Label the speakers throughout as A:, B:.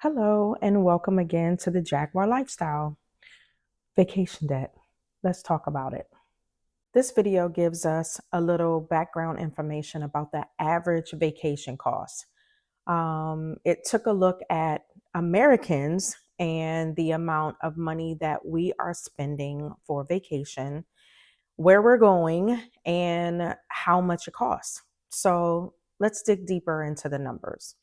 A: Hello, and welcome again to the Jaguar Lifestyle. Vacation debt. Let's talk about it. This video gives us a little background information about the average vacation cost. It took a look at Americans and the amount of money that we are spending for vacation, where we're going, and how much it costs. So let's dig deeper into the numbers.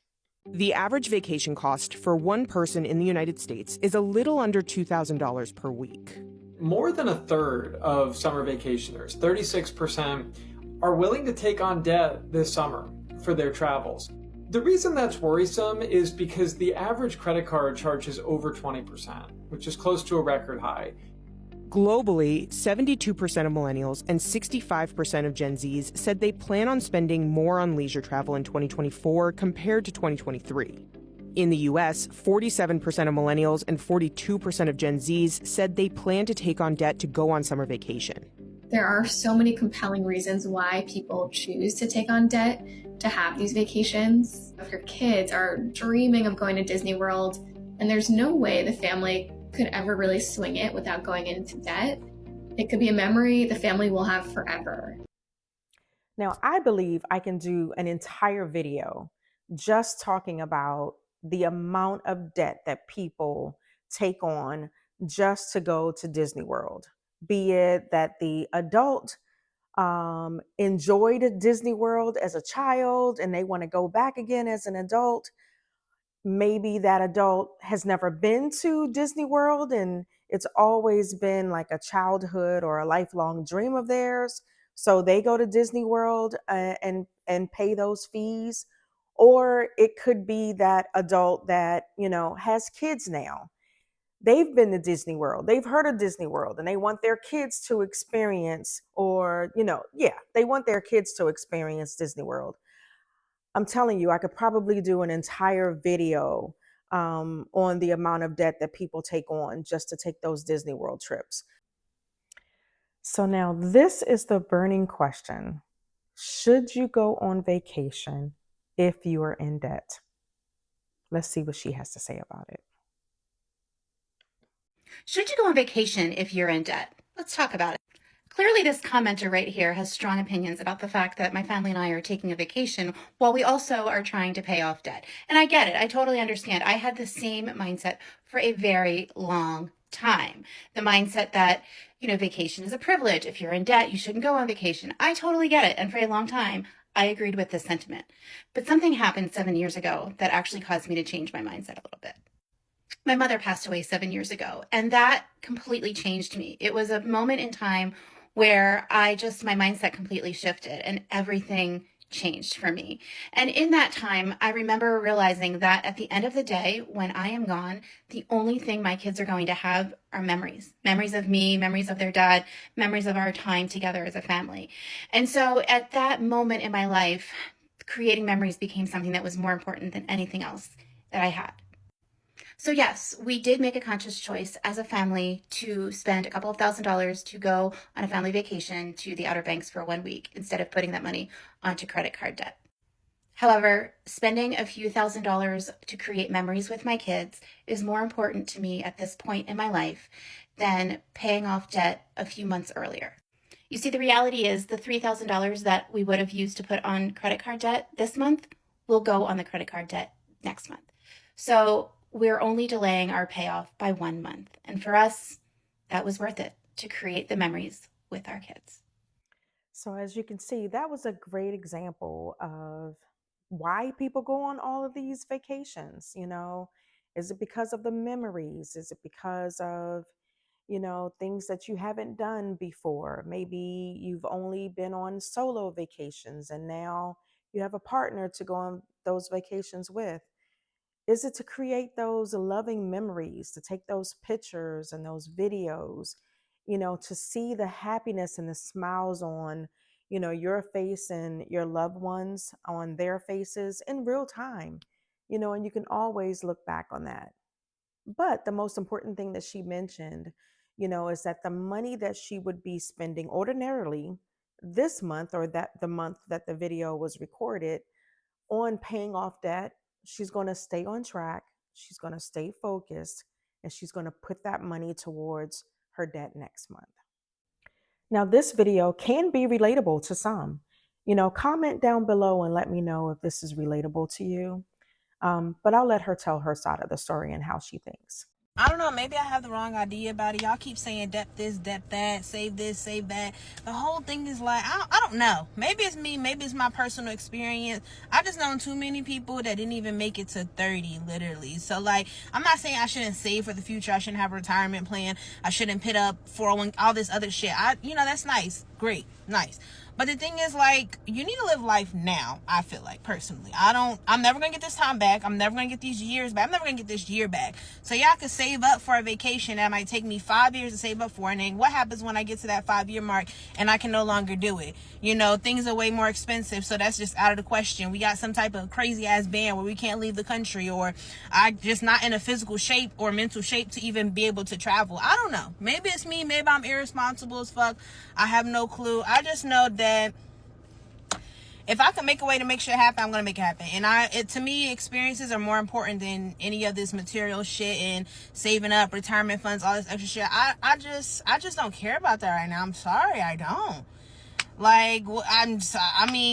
B: The average vacation cost for one person in the United States is a little under $2,000 per week.
C: More than a third of summer vacationers, 36%, are willing to take on debt this summer for their travels. The reason that's worrisome is because the average credit card charges over 20%, which is close to a record high.
B: Globally, 72% of millennials and 65% of Gen Zs said they plan on spending more on leisure travel in 2024 compared to 2023. In the US, 47% of millennials and 42% of Gen Zs said they plan to take on debt to go on summer vacation.
D: There are so many compelling reasons why people choose to take on debt to have these vacations. If your kids are dreaming of going to Disney World and there's no way the family could ever really swing it without going into debt, it could be a memory the family will have forever.
A: Now, I believe I can do an entire video just talking about the amount of debt that people take on just to go to Disney World, be it that the adult enjoyed Disney World as a child and they want to go back again as an adult. Maybe that adult has never been to Disney World and it's always been like a childhood or a lifelong dream of theirs. So they go to Disney World and pay those fees. Or it could be that adult that, has kids now. They've been to Disney World. They've heard of Disney World and they want their kids to experience, or, they want their kids to experience Disney World. I'm telling you, I could probably do an entire video on the amount of debt that people take on just to take those Disney World trips. So now this is the burning question. Should you go on vacation if you are in debt? Let's see what she has to say about it.
E: Should you go on vacation if you're in debt? Let's talk about it. Clearly, this commenter right here has strong opinions about the fact that my family and I are taking a vacation while we also are trying to pay off debt. And I get it. I totally understand. I had the same mindset for a very long time. The mindset that, vacation is a privilege. If you're in debt, you shouldn't go on vacation. I totally get it. And for a long time, I agreed with this sentiment. But something happened 7 years ago that actually caused me to change my mindset a little bit. My mother passed away 7 years ago, and that completely changed me. It was a moment in time where my mindset completely shifted and everything changed for me. And in that time, I remember realizing that at the end of the day, when I am gone, the only thing my kids are going to have are memories of me, memories of their dad, memories of our time together as a family. And so at that moment in my life, creating memories became something that was more important than anything else that I had. So yes, we did make a conscious choice as a family to spend a couple of $1,000s to go on a family vacation to the Outer Banks for 1 week instead of putting that money onto credit card debt. However, spending a few $1,000s to create memories with my kids is more important to me at this point in my life than paying off debt a few months earlier. You see, the reality is the $3,000 that we would have used to put on credit card debt this month will go on the credit card debt next month. So we're only delaying our payoff by 1 month. And for us, that was worth it to create the memories with our kids.
A: So as you can see, that was a great example of why people go on all of these vacations. Is it because of the memories? Is it because of, things that you haven't done before? Maybe you've only been on solo vacations and now you have a partner to go on those vacations with. Is it to create those loving memories, to take those pictures and those videos, to see the happiness and the smiles on, your face and your loved ones on their faces in real time, and you can always look back on that. But the most important thing that she mentioned, is that the money that she would be spending ordinarily this month, or that the month that the video was recorded, on paying off debt, she's going to stay on track. She's going to stay focused, and she's going to put that money towards her debt next month. Now, this video can be relatable to some. Comment down below and let me know if this is relatable to you. But I'll let her tell her side of the story and how she thinks.
F: I don't know, maybe I have the wrong idea about it. Y'all keep saying debt this, debt that, save this, save that. The whole thing is like, I don't know. Maybe it's me, maybe it's my personal experience. I just known too many people that didn't even make it to 30, literally. So like, I'm not saying I shouldn't save for the future. I shouldn't have a retirement plan. I shouldn't put up 401, all this other shit. That's nice. Great. Nice. But the thing is, like, you need to live life now, I feel like, personally. I'm never going to get this time back. I'm never going to get these years back. I'm never going to get this year back. So y'all could save up for a vacation that might take me 5 years to save up for. And then what happens when I get to that 5-year mark and I can no longer do it? Things are way more expensive. So that's just out of the question. We got some type of crazy ass ban where we can't leave the country, or I just not in a physical shape or mental shape to even be able to travel. I don't know. Maybe it's me. Maybe I'm irresponsible as fuck. I have no clue. I just know that if I can make a way to make shit happen, I'm gonna make it happen. And to me, experiences are more important than any of this material shit and saving up retirement funds, all this extra shit. I just don't care about that right now. I'm sorry, I don't. Like,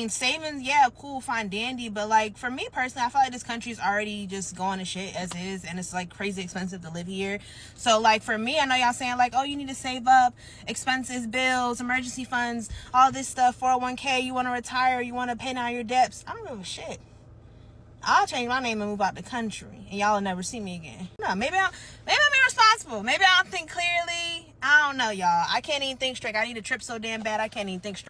F: savings, yeah, cool, fine, dandy, but like, for me personally, I feel like this country is already just going to shit as is, and it's like crazy expensive to live here. So like, for me, I know y'all saying like, oh, you need to save up, expenses, bills, emergency funds, all this stuff, 401k, you want to retire, you want to pay down your debts. I don't give a shit. I'll change my name and move out the country, and y'all will never see me again. No, maybe I'm irresponsible. Maybe I don't think clearly. I don't know, y'all. I can't even think straight. I need a trip so damn bad I can't even think straight.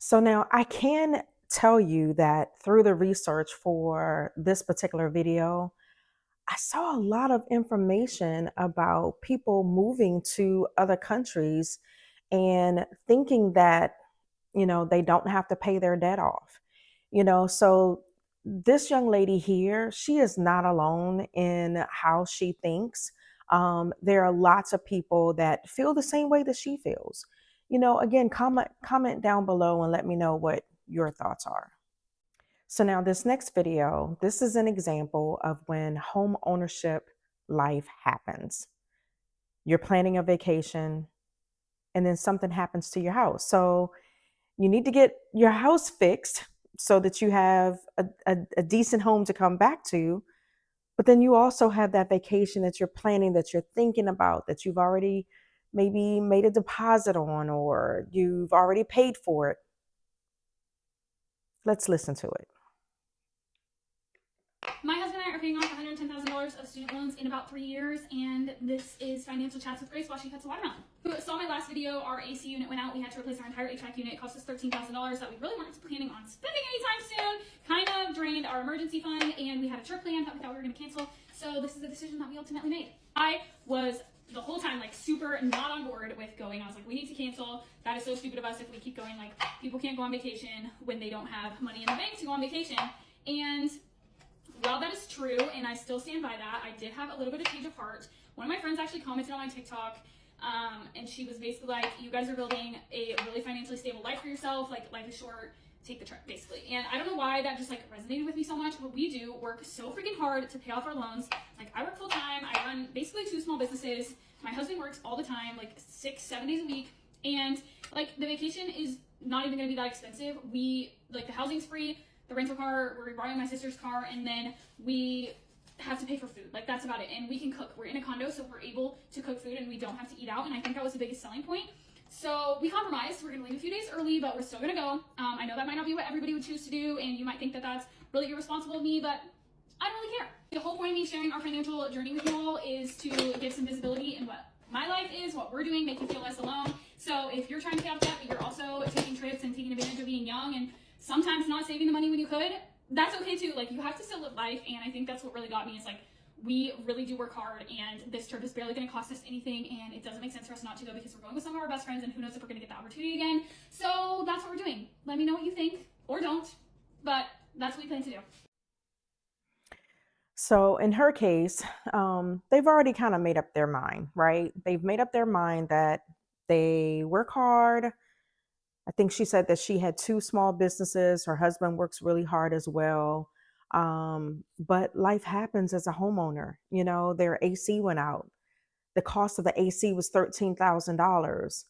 A: So now I can tell you that through the research for this particular video, I saw a lot of information about people moving to other countries and thinking that, they don't have to pay their debt off. So this young lady here, she is not alone in how she thinks. There are lots of people that feel the same way that she feels. Again, comment down below and let me know what your thoughts are. So now this next video, this is an example of when home ownership life happens. You're planning a vacation and then something happens to your house. So you need to get your house fixed so that you have a decent home to come back to. But then you also have that vacation that you're planning, that you're thinking about, that you've already maybe made a deposit on, or you've already paid for it. Let's listen to it.
G: My husband and I are paying off $110,000 of student loans in about 3 years, and this is Financial Chats with Grace while she cuts a watermelon. Who saw my last video, our AC unit went out. We had to replace our entire HVAC unit. It cost us $13,000 that we really weren't planning on spending anytime soon. Kind of drained our emergency fund, and we had a trip plan that we thought we were going to cancel. So this is the decision that we ultimately made. I was the whole time like super not on board with going. I was like, we need to cancel. That is so stupid of us if we keep going. Like, people can't go on vacation when they don't have money in the bank to go on vacation. And while that is true, and I still stand by that, I did have a little bit of change of heart. One of my friends actually commented on my TikTok, and she was basically like, you guys are building a really financially stable life for yourself. Like, life is short, take the trip, basically. And I don't know why that just like resonated with me so much, but we do work so freaking hard to pay off our loans. Like, I work full time. I run basically 2 small businesses. My husband works all the time, like 6-7 days a week. And like, the vacation is not even gonna be that expensive. Like, the housing's free. The rental car, we're borrowing my sister's car, and then we have to pay for food. Like, that's about it. And we can cook. We're in a condo, so we're able to cook food and we don't have to eat out. And I think that was the biggest selling point. So we compromised. We're going to leave a few days early, but we're still going to go. I know that might not be what everybody would choose to do, and you might think that that's really irresponsible of me, but I don't really care. The whole point of me sharing our financial journey with you all is to give some visibility in what my life is, what we're doing, make you feel less alone. So if you're trying to pay off debt, but you're also taking trips and taking advantage of being young and sometimes not saving the money when you could, that's okay too. Like, you have to still live life, and I think that's what really got me. Is like, we really do work hard, and this trip is barely going to cost us anything, and it doesn't make sense for us not to go because we're going with some of our best friends, and who knows if we're going to get the opportunity again. So that's what we're doing. Let me know what you think, or don't, but that's what we plan to do.
A: So in her case, they've already kind of made up their mind, right? They've made up their mind that they work hard. I think she said that she had 2 small businesses. Her husband works really hard as well. But life happens as a homeowner. You know, their AC went out. The cost of the AC was $13,000.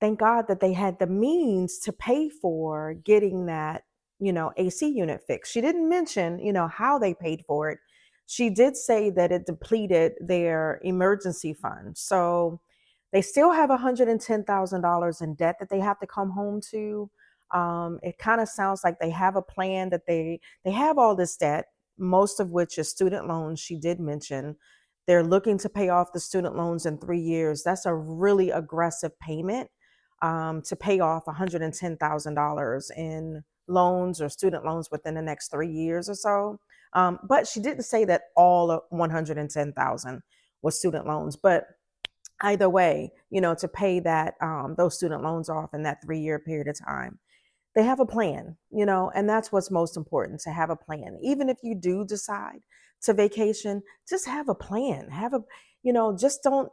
A: Thank God that they had the means to pay for getting that, AC unit fixed. She didn't mention, how they paid for it. She did say that it depleted their emergency fund. So they still have $110,000 in debt that they have to come home to. It kind of sounds like they have a plan that they have all this debt, most of which is student loans. She did mention they're looking to pay off the student loans in 3 years. That's a really aggressive payment, to pay off $110,000 in loans or student loans within the next 3 years or so. But she didn't say that all of 110,000 was student loans. But either way, to pay that, those student loans off in that 3-year period of time, they have a plan, and that's what's most important, to have a plan. Even if you do decide to vacation, just have a plan. Just don't,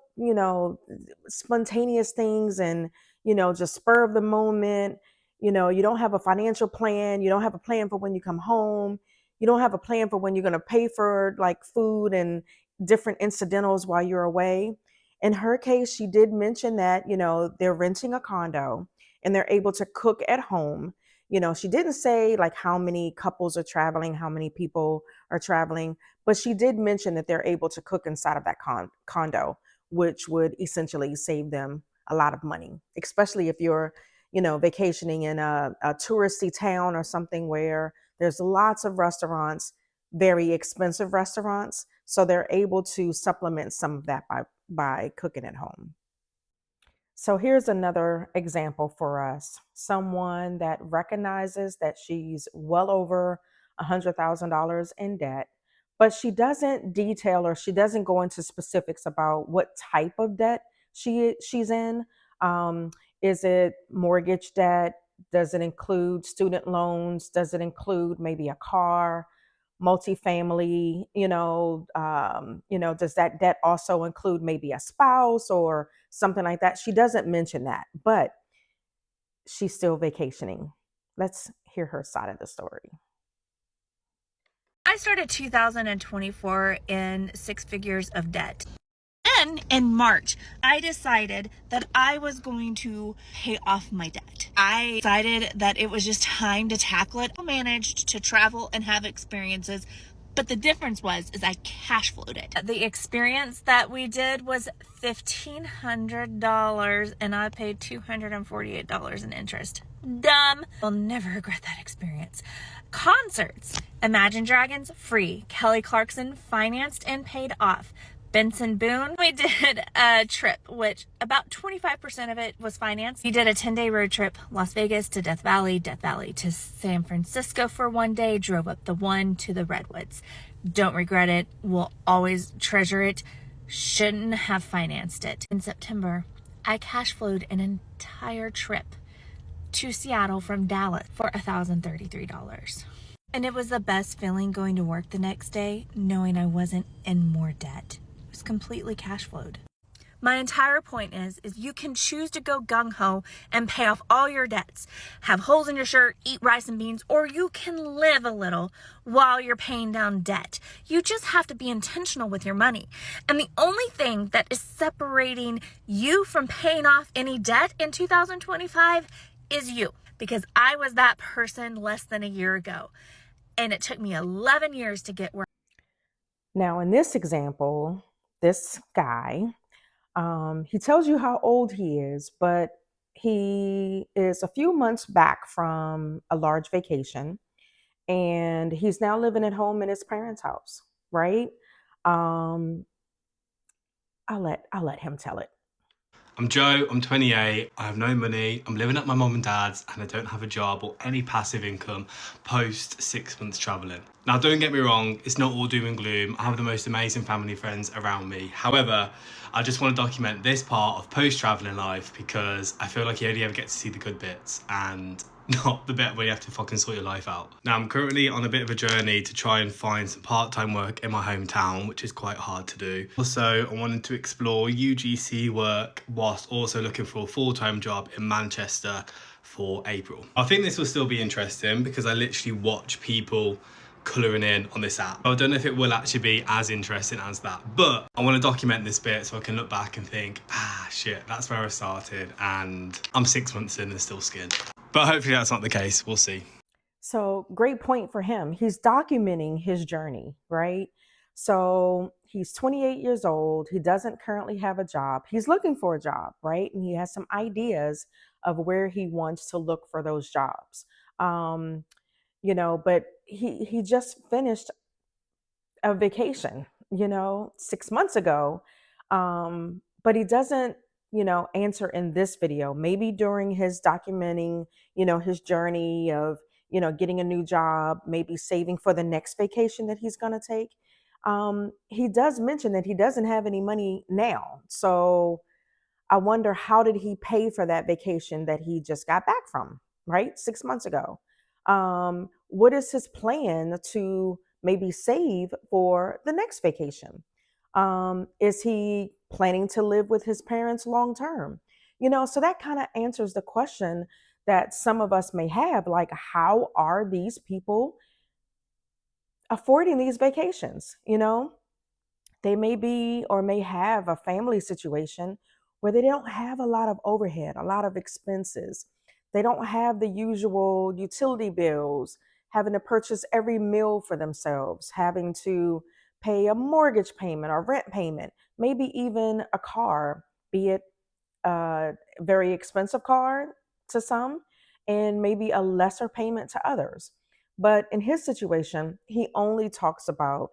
A: spontaneous things and, just spur of the moment. You don't have a financial plan. You don't have a plan for when you come home. You don't have a plan for when you're going to pay for like food and different incidentals while you're away. In her case, she did mention that, they're renting a condo and they're able to cook at home. She didn't say like how many couples are traveling, how many people are traveling, but she did mention that they're able to cook inside of that condo, which would essentially save them a lot of money, especially if you're, vacationing in a touristy town or something where there's lots of restaurants, very expensive restaurants. So they're able to supplement some of that by cooking at home. So here's another example for us. Someone that recognizes that she's well over $100,000 in debt, but she doesn't detail or she doesn't go into specifics about what type of debt she's in. Is it mortgage debt? Does it include student loans? Does it include maybe a car, multifamily? Does that debt also include maybe a spouse or something like that? She doesn't mention that, but she's still vacationing. Let's hear her side of the story.
H: I started 2024 in 6 figures of debt. Then in March, I decided that I was going to pay off my debt. I decided that it was just time to tackle it. I managed to travel and have experiences, but the difference is I cash flowed it. The experience that we did was $1,500 and I paid $248 in interest. Dumb. I'll never regret that experience. Concerts. Imagine Dragons, free. Kelly Clarkson, financed and paid off. Benson Boone, we did a trip, which about 25% of it was financed. We did a 10-day road trip, Las Vegas to Death Valley to San Francisco for 1 day, drove up the 1 to the Redwoods. Don't regret it. We'll always treasure it. Shouldn't have financed it. In September, I cash flowed an entire trip to Seattle from Dallas for $1,033. And it was the best feeling going to work the next day, knowing I wasn't in more debt. Completely cash flowed. My entire point is you can choose to go gung-ho and pay off all your debts, have holes in your shirt, eat rice and beans, or you can live a little while you're paying down debt. You just have to be intentional with your money. And the only thing that is separating you from paying off any debt in 2025 is you, because I was that person less than a year ago. And it took me 11 years to get where.
A: Now, in this example, this guy, he tells you how old he is, but he is a few months back from a large vacation and he's now living at home in his parents' house, right? I'll let him tell it.
I: I'm Joe, I'm 28, I have no money, I'm living at my mum and dad's and I don't have a job or any passive income post 6 months travelling. Now don't get me wrong, it's not all doom and gloom, I have the most amazing family friends around me. However, I just want to document this part of post-travelling life because I feel like you only ever get to see the good bits and not the bit where you have to fucking sort your life out. Now I'm currently on a bit of a journey to try and find some part-time work in my hometown, which is quite hard to do. Also, I wanted to explore UGC work whilst also looking for a full-time job in Manchester for April. I think this will still be interesting because I literally watch people colouring in on this app. I don't know if it will actually be as interesting as that, but I want to document this bit so I can look back and think, shit, that's where I started and I'm 6 months in and still skinned. But hopefully that's not the case. We'll see.
A: So great point for him. He's documenting his journey, right? So he's 28 years old. He doesn't currently have a job. He's looking for a job, right? And he has some ideas of where he wants to look for those jobs. But he just finished a vacation, 6 months ago. But he doesn't, answer in this video. Maybe during his documenting, his journey of, getting a new job, maybe saving for the next vacation that he's going to take. He does mention that he doesn't have any money now. So I wonder, how did he pay for that vacation that he just got back from, right? 6 months ago. What is his plan to maybe save for the next vacation? Is he planning to live with his parents long term? So that kind of answers the question that some of us may have, like, how are these people affording these vacations? They may be or may have a family situation where they don't have a lot of overhead, a lot of expenses. They don't have the usual utility bills, having to purchase every meal for themselves, having to pay a mortgage payment or rent payment, maybe even a car, be it a very expensive car to some and maybe a lesser payment to others. But in his situation, he only talks about,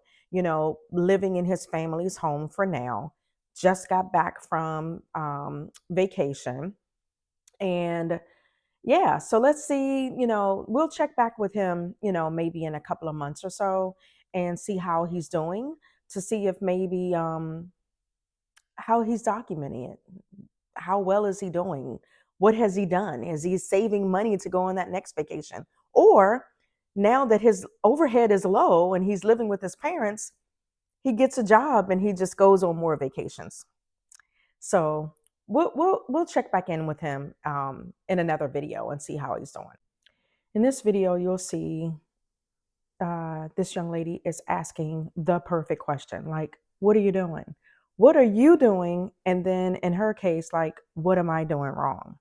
A: living in his family's home for now, just got back from vacation. And yeah, so let's see, we'll check back with him, maybe in a couple of months or so and see how he's doing, to see if maybe how he's documenting it. How well is he doing? What has he done? Is he saving money to go on that next vacation? Or now that his overhead is low and he's living with his parents, he gets a job and he just goes on more vacations. So we'll check back in with him in another video and see how he's doing. In this video, you'll see this young lady is asking the perfect question, like, what are you doing? What are you doing? And then in her case, like, what am I doing wrong?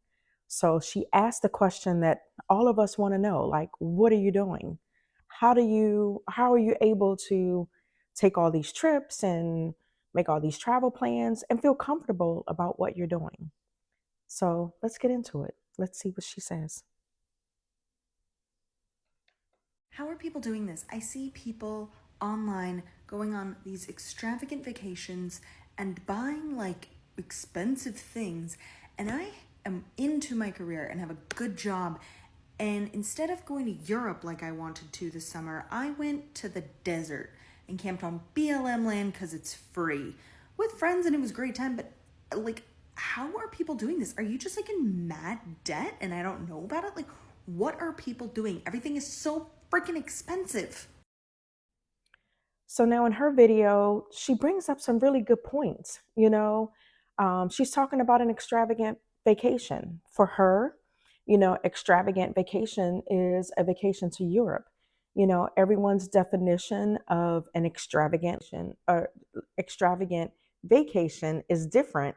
A: So she asked the question that all of us want to know, like, what are you doing? How are you able to take all these trips and make all these travel plans and feel comfortable about what you're doing? So let's get into it. Let's see what she says.
J: How are people doing this? I see people online going on these extravagant vacations and buying like expensive things, and I am into my career and have a good job, and instead of going to Europe like I wanted to this summer, I went to the desert and camped on BLM land because it's free with friends, and it was a great time. But like, how are people doing this? Are you just like in mad debt and I don't know about it? Like, what are people doing? Everything is so freaking expensive.
A: So now in her video, she brings up some really good points. She's talking about an extravagant vacation. For her, extravagant vacation is a vacation to Europe. Everyone's definition of an extravagant vacation is different.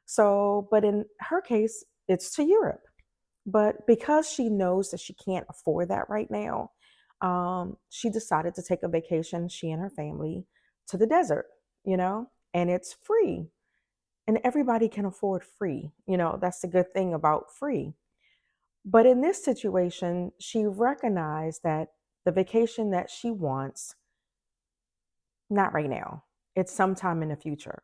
A: So, but in her case, it's to Europe. But because she knows that she can't afford that right now, she decided to take a vacation, she and her family, to the desert, and it's free. And everybody can afford free. That's the good thing about free. But in this situation, she recognized that the vacation that she wants, not right now, it's sometime in the future.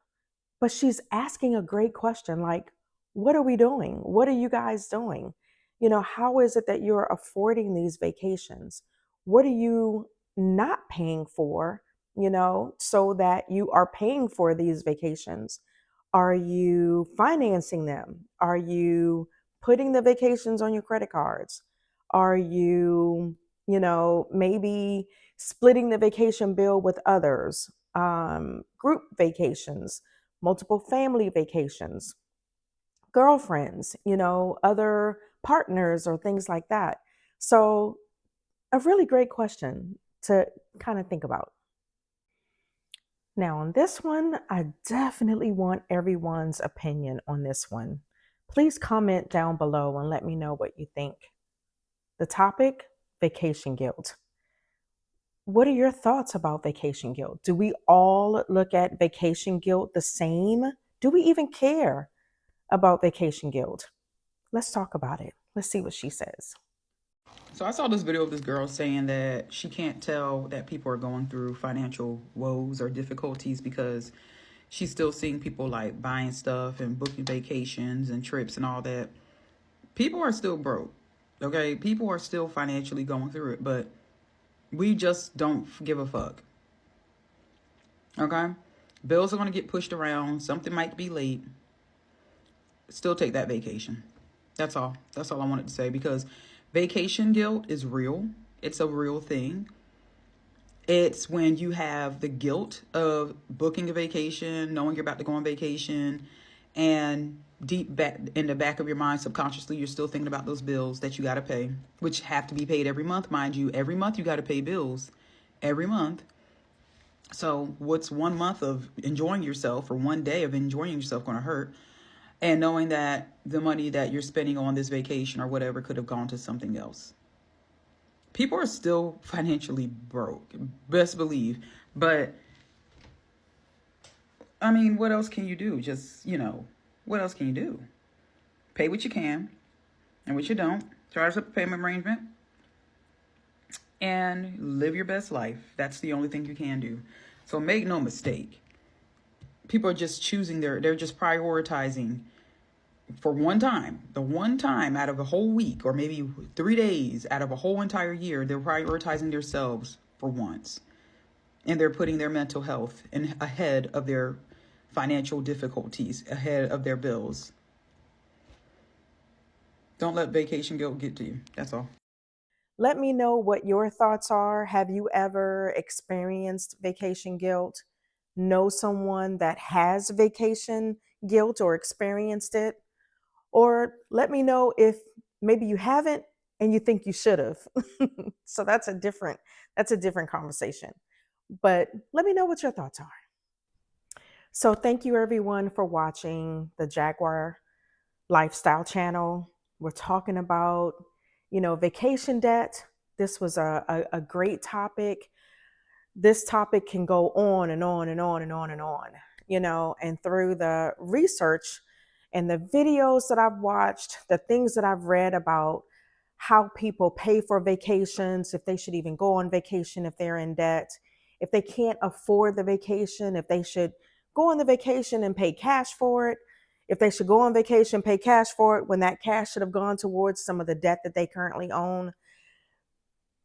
A: But she's asking a great question, like, what are we doing? What are you guys doing? How is it that you're affording these vacations? What are you not paying for, so that you are paying for these vacations? Are you financing them? Are you putting the vacations on your credit cards? Are you, maybe splitting the vacation bill with others? Group vacations, multiple family vacations, girlfriends, other partners or things like that. So a really great question. to kind of think about. Now, on this one, I definitely want everyone's opinion on this one. Please comment down below and let me know what you think. The topic, vacation guilt. What are your thoughts about vacation guilt? Do we all look at vacation guilt the same? Do we even care about vacation guilt? Let's talk about it. Let's see what she says.
K: So I saw this video of this girl saying that she can't tell that people are going through financial woes or difficulties because she's still seeing people like buying stuff and booking vacations and trips and all that. People are still broke, okay? People are still financially going through it, but we just don't give a fuck, okay? Bills are going to get pushed around. Something might be late. Still take that vacation. That's all. That's all I wanted to say, because vacation guilt is real. It's a real thing. It's when you have the guilt of booking a vacation, knowing you're about to go on vacation, and deep back in the back of your mind, subconsciously, you're still thinking about those bills that you got to pay, which have to be paid every month, mind you. Every month you got to pay bills. Every month. So what's 1 month of enjoying yourself or 1 day of enjoying yourself going to hurt? And knowing that the money that you're spending on this vacation or whatever could have gone to something else. People are still financially broke, best believe. But, I mean, what else can you do? Just, what else can you do? Pay what you can and what you don't. Charge up a payment arrangement and live your best life. That's the only thing you can do. So make no mistake. People are just choosing they're just prioritizing for the one time out of a whole week, or maybe 3 days out of a whole entire year, they're prioritizing themselves for once. And they're putting their mental health ahead of their financial difficulties, ahead of their bills. Don't let vacation guilt get to you. That's all.
A: Let me know what your thoughts are. Have you ever experienced vacation guilt? Know someone that has vacation guilt or experienced it? Or let me know if maybe you haven't and you think you should have. So that's a different conversation. But let me know what your thoughts are. So thank you everyone for watching the Jaguar Lifestyle channel. We're talking about, vacation debt. This was a great topic. This topic can go on and on and on and on and on, and through the research and the videos that I've watched, the things that I've read about how people pay for vacations, if they should even go on vacation if they're in debt, if they can't afford the vacation, if they should go on the vacation and pay cash for it, if they should go on vacation, pay cash for it when that cash should have gone towards some of the debt that they currently own.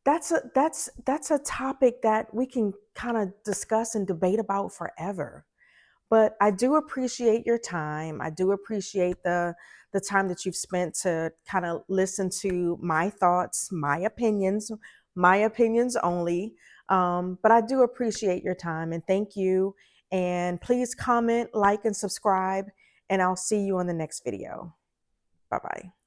A: That's a topic that we can kind of discuss and debate about forever. But I do appreciate your time. I do appreciate the time that you've spent to kind of listen to my thoughts, my opinions only. But I do appreciate your time, and thank you. And please comment, like, and subscribe, and I'll see you on the next video. Bye-bye.